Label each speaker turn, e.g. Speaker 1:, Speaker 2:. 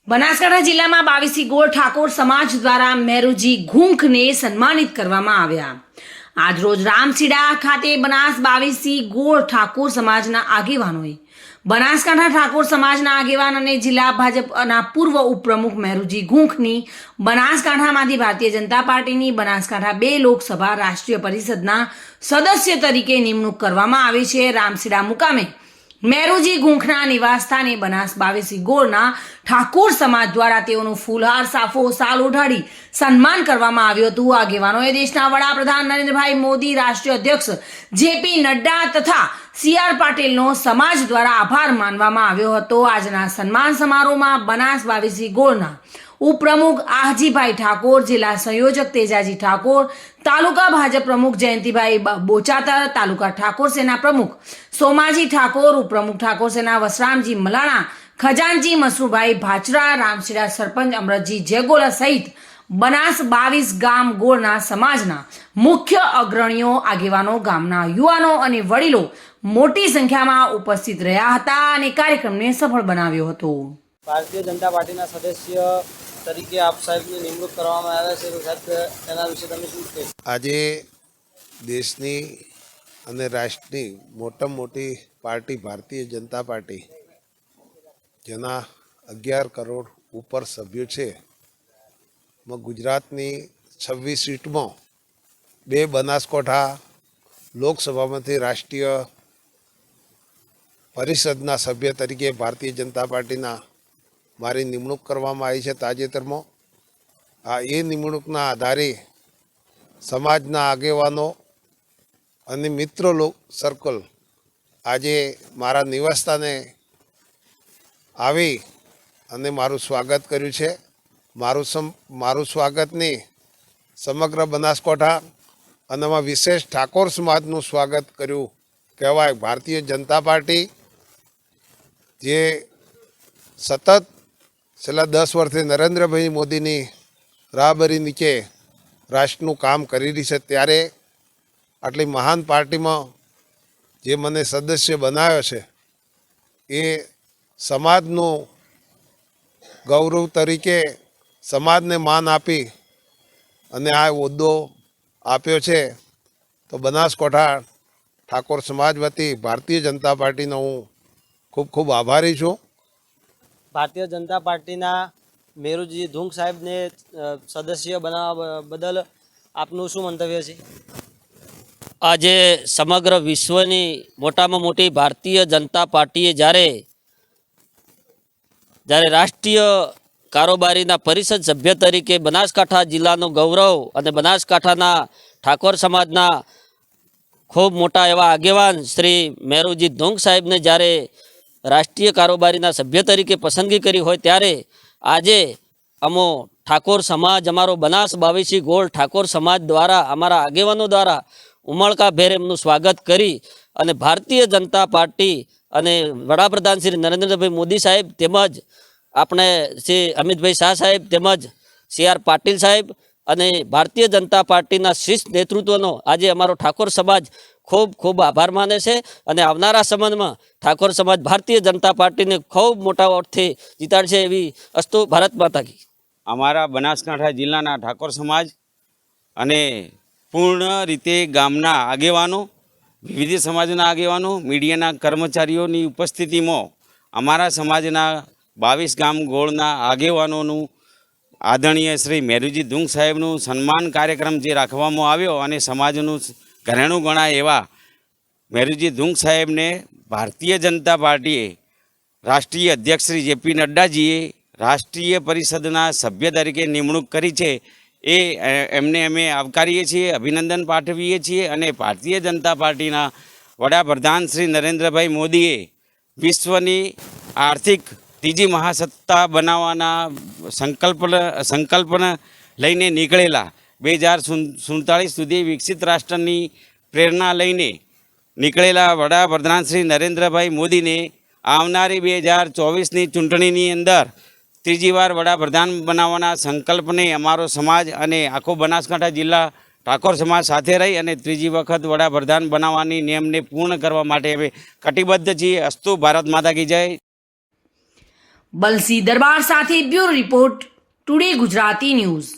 Speaker 1: બનાસકાંઠા જિલ્લામાં 22 ગોળ ઠાકોર સમાજ દ્વારા મેરુજી ઘૂંખને સન્માનિત કરવામાં આવ્યા। આજરોજ રામસીડા ખાતે બનાસ 22 ગોળ ઠાકોર સમાજના આગેવાનોએ બનાસકાંઠા ઠાકોર સમાજના આગેવાન અને જિલ્લા ભાજપના પૂર્વ ઉપપ્રમુખ મેરુજી ઘૂંખની બનાસકાંઠામાંથી ભારતીય જનતા પાર્ટીની બનાસકાંઠા 2 લોકસભા રાષ્ટ્રીય પરિષદના સદસ્ય તરીકે નિમણૂક કરવામાં આવી છે। રામસીડા મુકામે મેરુજી ઘૂંખના નિવાસસ્થાને બનાસ 22 ગોળના ઠાકોર સમાજ દ્વારા તેઓનું ફૂલહાર સાફો સાલ ઓઢાડી સન્માન કરવામાં આવ્યું હતું। આગેવાનોએ દેશના વડાપ્રધાન નરેન્દ્રભાઈ મોદી, રાષ્ટ્રીય અધ્યક્ષ જેપી નડ્ડા તથા સીઆર પાટીલનો સમાજ દ્વારા આભાર માનવામાં આવ્યો હતો। આજના સન્માન સમારોહમાં બનાસ 22 ગોળના ઉપપ્રમુખ આહજીભાઈ ઠાકોર, જિલ્લા સંયોજક તેજાજી ઠાકોર, તાલુકા ભાજપ પ્રમુખ જયંતિભાઈ બોચાતર, તાલુકા ઠાકોર સેના પ્રમુખ સોમાજી ઠાકોર, ઉપપ્રમુખ ઠાકોર સેના વસરામજી મલાણા, ખજાનજી મસરૂભાઈ ભાચરા, રામસીડા સરપંચ અમરતજી જેગોલા સહિત બનાસ 22 ગામ ગોળના સમાજના મુખ્ય અગ્રણીઓ, આગેવાનો, ગામના યુવાનો અને વડીલો મોટી સંખ્યામાં ઉપસ્થિત રહ્યા હતા અને કાર્યક્રમને સફળ બનાવ્યો હતો।
Speaker 2: ભારતીય જનતા પાર્ટીના સદસ્ય તરીકે આપ સાહેબની નિમણૂક કરવામાં આવ્યા છે, તો સાહેબ તેના વિશે તમે શું કહેશો?
Speaker 3: આજે દેશની અને રાષ્ટ્રની મોટામાં મોટી પાર્ટી ભારતીય જનતા પાર્ટી, જેના 11 કરોડ ઉપર સભ્યો છે, ગુજરાતની 26 સીટમાં 2 બનાસકાંઠા લોકસભામાંથી રાષ્ટ્રીય પરિષદના સભ્ય તરીકે ભારતીય જનતા પાર્ટીના મારી નિમણૂક કરવામાં આવી છે તાજેતરમાં। એ નિમણૂકના આધારે સમાજના આગેવાનો અને મિત્રો સર્કલ આજે મારા નિવાસસ્થાને આવી અને મારું સ્વાગત કર્યું છે। મારું સ્વાગતની સમગ્ર બનાસકાંઠા અને એમાં વિશેષ ઠાકોર સમાજનું સ્વાગત કર્યું કહેવાય। ભારતીય જનતા પાર્ટી જે સતત છેલ્લા 10 વર્ષથી નરેન્દ્રભાઈ મોદીની રાહબરી નીચે રાષ્ટ્રનું કામ કરી રહી છે, ત્યારે આટલી મહાન પાર્ટીમાં જે મને સદસ્ય બનાવ્યો છે, એ સમાજનું ગૌરવ તરીકે સમાજને માન આપી અને આ હોદ્દો આપ્યો છે। તો બનાસકાંઠા ઠાકોર સમાજ વતી ભારતીય જનતા પાર્ટીનો હું ખૂબ ખૂબ આભારી છું।
Speaker 2: ભારતીય જનતા પાર્ટીના મેરુજી ઘૂંખ સાહેબને સદસ્ય બનાવવા બદલ આપનું શું મંતવ્ય છે?
Speaker 4: આજે સમગ્ર વિશ્વની મોટામાં મોટી ભારતીય જનતા પાર્ટીએ જ્યારે રાષ્ટ્રીય કારોબારીના પરિષદ સભ્ય તરીકે બનાસકાંઠા જિલ્લાનું ગૌરવ અને બનાસકાંઠાના ઠાકોર સમાજના ખૂબ મોટા એવા આગેવાન શ્રી મેરુજી ઘૂંખ સાહેબને જ્યારે રાષ્ટ્રીય કારોબારીના સભ્ય તરીકે પસંદગી કરી હોય, ત્યારે આજે અમો ઠાકોર સમાજ, અમારો બનાસ 22 ગોળ ઠાકોર સમાજ દ્વારા, અમારા આગેવાનો દ્વારા ઉમળકાભેર એમનું સ્વાગત કરી અને ભારતીય જનતા પાર્ટી અને વડાપ્રધાન શ્રી નરેન્દ્રભાઈ મોદી સાહેબ, તેમજ આપણે શ્રી અમિતભાઈ શાહ સાહેબ, તેમજ સીઆર પાટીલ સાહેબ અને ભારતીય જનતા પાર્ટીના શિસ્ત નેતૃત્વનો આજે અમારો ઠાકોર સમાજ ખૂબ ખૂબ આભાર માને છે અને આવનારા સમયમાં ઠાકોર સમાજ ભારતીય જનતા પાર્ટીને ખૂબ મોટા વોટથી જીતાડશે એવી અસ્તુ। ભારત માતા કી।
Speaker 5: અમારા બનાસકાંઠા જિલ્લાના ઠાકોર સમાજ અને પૂર્ણ રીતે ગામના આગેવાનો, વિવિધ સમાજના આગેવાનો, મીડિયાના કર્મચારીઓની ઉપસ્થિતિમાં અમારા સમાજના 22 ગામ ગોળના આગેવાનોનું આદરણીય શ્રી મેરુજી ઘૂંખ સાહેબનું સન્માન કાર્યક્રમ જે રાખવામાં આવ્યો અને સમાજનું ઘરેણું ગણાય એવા મેરુજી ઘૂંખ સાહેબને ભારતીય જનતા પાર્ટીએ રાષ્ટ્રીય અધ્યક્ષ શ્રી જેપી નડ્ડાજીએ રાષ્ટ્રીય પરિષદના સભ્ય તરીકે નિમણૂક કરી છે, એ એમને અમે આવકારીએ છીએ, અભિનંદન પાઠવીએ છીએ અને ભારતીય જનતા પાર્ટીના વડાપ્રધાન શ્રી નરેન્દ્રભાઈ મોદીએ વિશ્વની આર્થિક ત્રીજી મહાસત્તા બનાવવાના સંકલ્પના લઈને નીકળેલા 2047 સુધી વિકસિત રાષ્ટ્રની પ્રેરણા લઈને નીકળેલા વડાપ્રધાન શ્રી નરેન્દ્રભાઈ મોદીને આવનારી 2024ની ચૂંટણીની અંદર ત્રીજી વાર વડાપ્રધાન બનાવવાના સંકલ્પને અમારો સમાજ અને આખો બનાસકાંઠા જિલ્લા ઠાકોર સમાજ સાથે રહી અને ત્રીજી વખત વડાપ્રધાન બનાવવાની નેમને પૂર્ણ કરવા માટે અમે કટિબદ્ધ છીએ। અસ્તુ। ભારત માતા કી જય।
Speaker 1: બલસી દરબાર સાથે bureau report today Gujarati news.